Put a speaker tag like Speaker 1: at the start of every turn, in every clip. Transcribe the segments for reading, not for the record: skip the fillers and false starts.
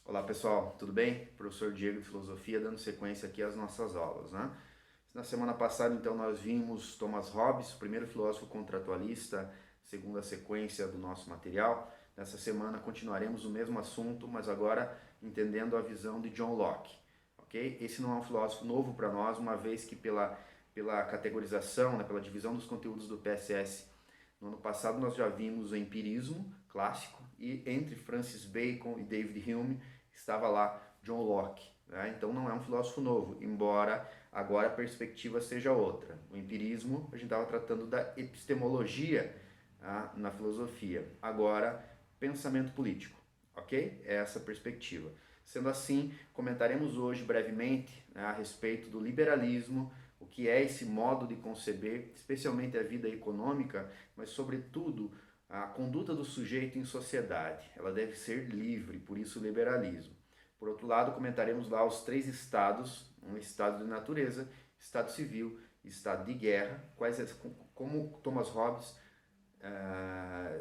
Speaker 1: Olá pessoal, tudo bem? Professor Diego de Filosofia dando sequência aqui às nossas aulas, né? Na semana passada, então, nós vimos Thomas Hobbes, o primeiro filósofo contratualista, segundo a sequência do nosso material. Nessa semana continuaremos o mesmo assunto, mas agora entendendo a visão de John Locke, ok? Esse não é um filósofo novo para nós, uma vez que pela categorização, né, pela divisão dos conteúdos do PSS, no ano passado nós já vimos o empirismo clássico e entre Francis Bacon e David Hume estava lá John Locke, né? Então não é um filósofo novo, embora agora a perspectiva seja outra. O empirismo, a gente estava tratando da epistemologia na filosofia, agora pensamento político, ok? É essa perspectiva. Sendo assim, comentaremos hoje brevemente, né, a respeito do liberalismo, o que é esse modo de conceber, especialmente a vida econômica, mas sobretudo a conduta do sujeito em sociedade. Ela deve ser livre, por isso o liberalismo. Por outro lado, comentaremos lá os três estados, um estado de natureza, estado civil e estado de guerra, como Thomas Hobbes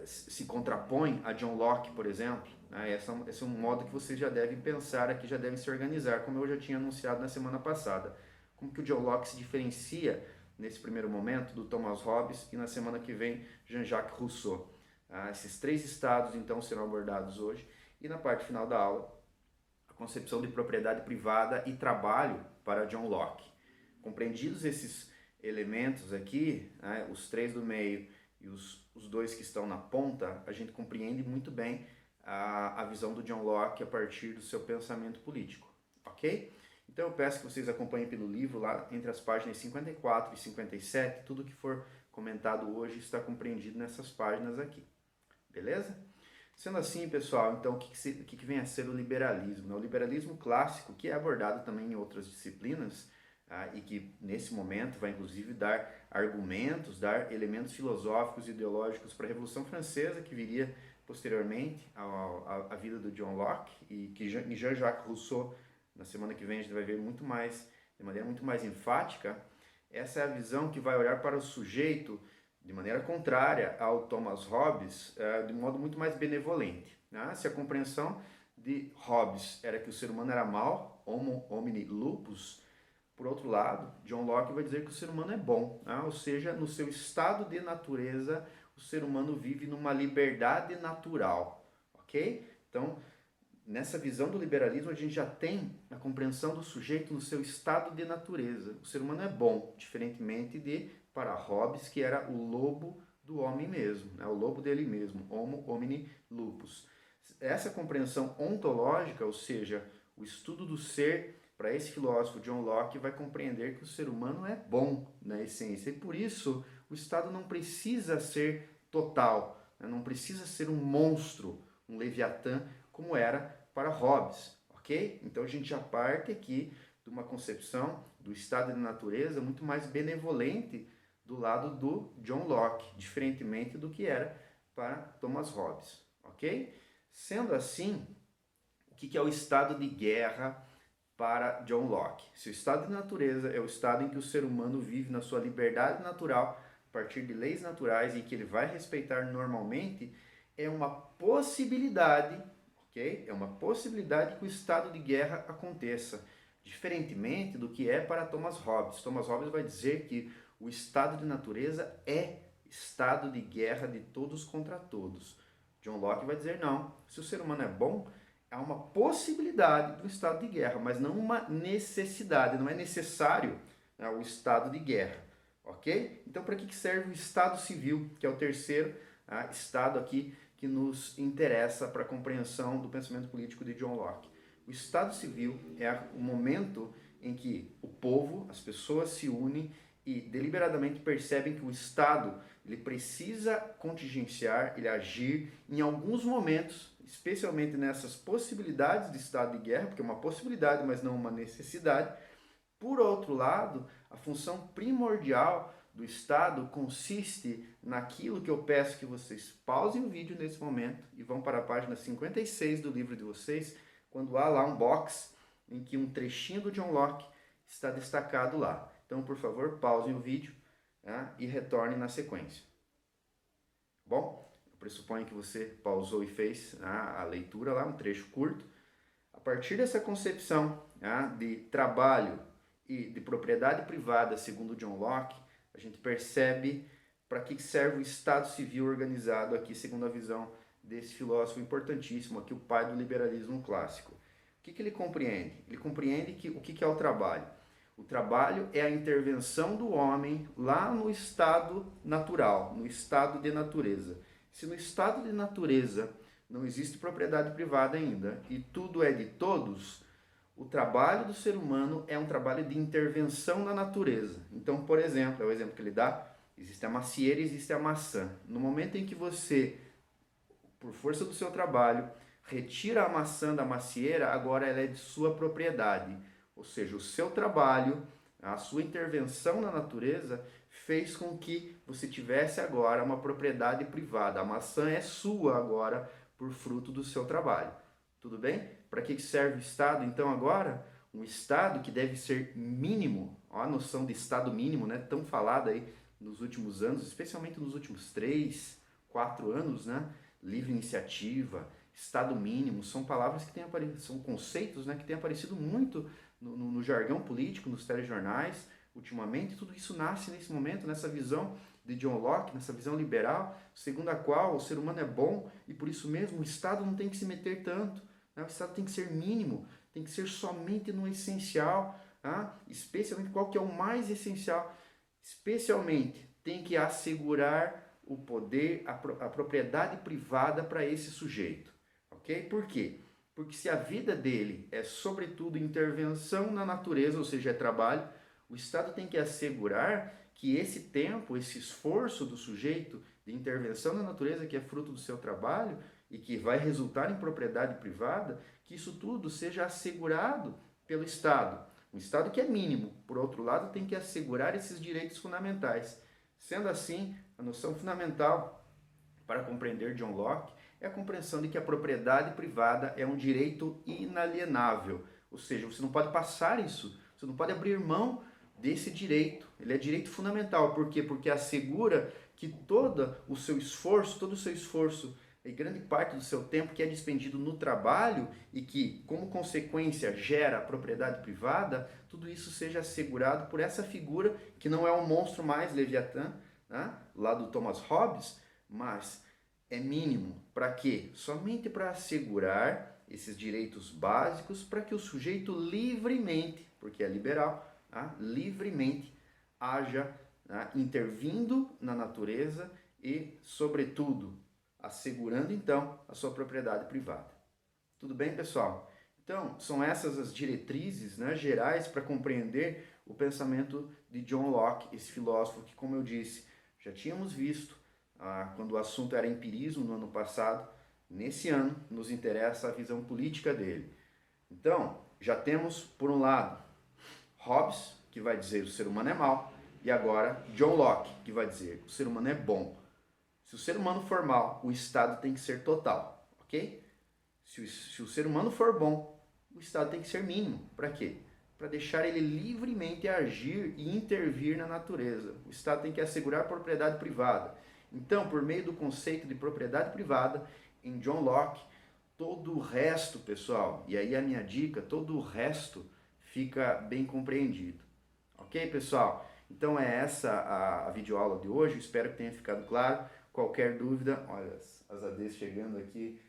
Speaker 1: se contrapõe a John Locke, por exemplo. Né? Esse é um modo que vocês já devem pensar aqui, já devem se organizar, como eu já tinha anunciado na semana passada. Como que o John Locke se diferencia nesse primeiro momento do Thomas Hobbes e na semana que vem Jean-Jacques Rousseau. Esses três estados então serão abordados hoje e na parte final da aula a concepção de propriedade privada e trabalho para John Locke. Compreendidos esses elementos aqui, né, os três do meio e os dois que estão na ponta, a gente compreende muito bem a visão do John Locke a partir do seu pensamento político, ok? Então eu peço que vocês acompanhem pelo livro, lá entre as páginas 54 e 57, tudo que for comentado hoje está compreendido nessas páginas aqui, beleza? Sendo assim, pessoal, então o que vem a ser o liberalismo? O liberalismo clássico, que é abordado também em outras disciplinas, e que nesse momento vai inclusive dar argumentos, dar elementos filosóficos e ideológicos para a Revolução Francesa, que viria posteriormente à vida do John Locke, e que em Jean-Jacques Rousseau, na semana que vem a gente vai ver muito mais, de maneira muito mais enfática. Essa é a visão que vai olhar para o sujeito de maneira contrária ao Thomas Hobbes, de modo muito mais benevolente. Né? Se a compreensão de Hobbes era que o ser humano era mau, homo homini lupus, por outro lado, John Locke vai dizer que o ser humano é bom, né? Ou seja, no seu estado de natureza, o ser humano vive numa liberdade natural, ok? Então, nessa visão do liberalismo, a gente já tem a compreensão do sujeito no seu estado de natureza. O ser humano é bom, diferentemente de para Hobbes, que era o lobo do homem mesmo, né? O lobo dele mesmo, homo homini lupus. Essa compreensão ontológica, ou seja, o estudo do ser, para esse filósofo John Locke, vai compreender que o ser humano é bom na essência, e por isso o Estado não precisa ser total, né? Não precisa ser um monstro, um leviatã, como era para Hobbes, ok? Então a gente já parte aqui de uma concepção do estado de natureza muito mais benevolente do lado do John Locke, diferentemente do que era para Thomas Hobbes, ok? Sendo assim, o que é o estado de guerra para John Locke? Se o estado de natureza é o estado em que o ser humano vive na sua liberdade natural, a partir de leis naturais e que ele vai respeitar normalmente, é uma possibilidade, ok? É uma possibilidade que o estado de guerra aconteça, diferentemente do que é para Thomas Hobbes. Thomas Hobbes vai dizer que o estado de natureza é estado de guerra de todos contra todos. John Locke vai dizer não, se o ser humano é bom, há uma possibilidade do estado de guerra, mas não uma necessidade, não é necessário, né, o estado de guerra, ok? Então, para que serve o estado civil, que é o terceiro estado aqui que nos interessa para a compreensão do pensamento político de John Locke? O estado civil é o momento em que o povo, as pessoas se unem e deliberadamente percebem que o Estado ele precisa contingenciar, ele agir em alguns momentos, especialmente nessas possibilidades de estado de guerra, porque é uma possibilidade, mas não uma necessidade. Por outro lado, a função primordial do Estado consiste naquilo que eu peço que vocês pausem o vídeo nesse momento e vão para a página 56 do livro de vocês, quando há lá um box em que um trechinho do John Locke está destacado lá. Então, por favor, pausem o vídeo, né, e retornem na sequência. Bom, eu pressuponho que você pausou e fez, né, a leitura lá, um trecho curto. A partir dessa concepção, né, de trabalho e de propriedade privada, segundo John Locke, a gente percebe para que serve o Estado civil organizado aqui, segundo a visão desse filósofo importantíssimo aqui, o pai do liberalismo clássico. O que ele compreende? Ele compreende que o que é o trabalho? O trabalho é a intervenção do homem lá no estado natural, no estado de natureza. Se no estado de natureza não existe propriedade privada ainda e tudo é de todos, o trabalho do ser humano é um trabalho de intervenção na natureza. Então, por exemplo, é o exemplo que ele dá, existe a macieira e existe a maçã. No momento em que você, por força do seu trabalho, retira a maçã da macieira, agora ela é de sua propriedade. Ou seja, o seu trabalho, a sua intervenção na natureza fez com que você tivesse agora uma propriedade privada. A maçã é sua agora por fruto do seu trabalho. Tudo bem? Para que serve o Estado, então, agora? Um Estado que deve ser mínimo, ó, a noção de Estado mínimo, né, tão falada aí nos últimos anos, especialmente nos últimos 3, 4 anos, né? Livre iniciativa, Estado mínimo, são palavras que têm aparecido, são conceitos, né, que têm aparecido muito no jargão político, nos telejornais, ultimamente. Tudo isso nasce nesse momento, nessa visão de John Locke, nessa visão liberal, segundo a qual o ser humano é bom e por isso mesmo o Estado não tem que se meter tanto, né? O Estado tem que ser mínimo, tem que ser somente no essencial, tá? Especialmente qual que é o mais essencial, especialmente tem que assegurar o poder, a propriedade privada para esse sujeito, ok? Por quê? Porque se a vida dele é sobretudo intervenção na natureza, ou seja, é trabalho, o Estado tem que assegurar que esse tempo, esse esforço do sujeito de intervenção na natureza, que é fruto do seu trabalho e que vai resultar em propriedade privada, que isso tudo seja assegurado pelo Estado. Um Estado que é mínimo, por outro lado, tem que assegurar esses direitos fundamentais. Sendo assim, a noção fundamental para compreender John Locke é a compreensão de que a propriedade privada é um direito inalienável, ou seja, você não pode passar isso, você não pode abrir mão desse direito, ele é direito fundamental. Por quê? Porque assegura que todo o seu esforço e grande parte do seu tempo que é despendido no trabalho e que, como consequência, gera a propriedade privada, tudo isso seja assegurado por essa figura que não é um monstro mais Leviatã, né, lá do Thomas Hobbes, mas é mínimo. Para quê? Somente para assegurar esses direitos básicos para que o sujeito livremente, porque é liberal, tá, livremente haja, tá, intervindo na natureza e, sobretudo, assegurando então a sua propriedade privada. Tudo bem, pessoal? Então, são essas as diretrizes, né, gerais para compreender o pensamento de John Locke, esse filósofo que, como eu disse, já tínhamos visto quando o assunto era empirismo no ano passado. Nesse ano, nos interessa a visão política dele. Então, já temos, por um lado, Hobbes, que vai dizer o ser humano é mau, e agora John Locke, que vai dizer o ser humano é bom. Se o ser humano for mau, o Estado tem que ser total, ok? Se o ser humano for bom, o Estado tem que ser mínimo. Para quê? Para deixar ele livremente agir e intervir na natureza. O Estado tem que assegurar a propriedade privada. Então, por meio do conceito de propriedade privada, em John Locke, todo o resto, pessoal, e aí a minha dica, todo o resto fica bem compreendido. Ok, pessoal? Então é essa a videoaula de hoje, espero que tenha ficado claro. Qualquer dúvida, olha as ADs chegando aqui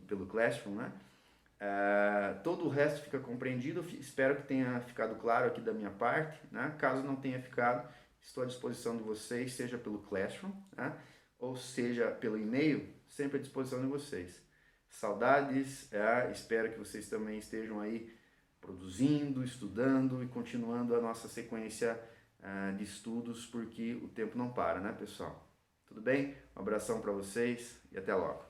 Speaker 1: pelo Classroom, né? Todo o resto fica compreendido, espero que tenha ficado claro aqui da minha parte, né? Caso não tenha ficado, estou à disposição de vocês, seja pelo Classroom, né, ou seja pelo e-mail, sempre à disposição de vocês. Saudades, espero que vocês também estejam aí produzindo, estudando e continuando a nossa sequência de estudos, porque o tempo não para, né, pessoal? Tudo bem? Um abração para vocês e até logo.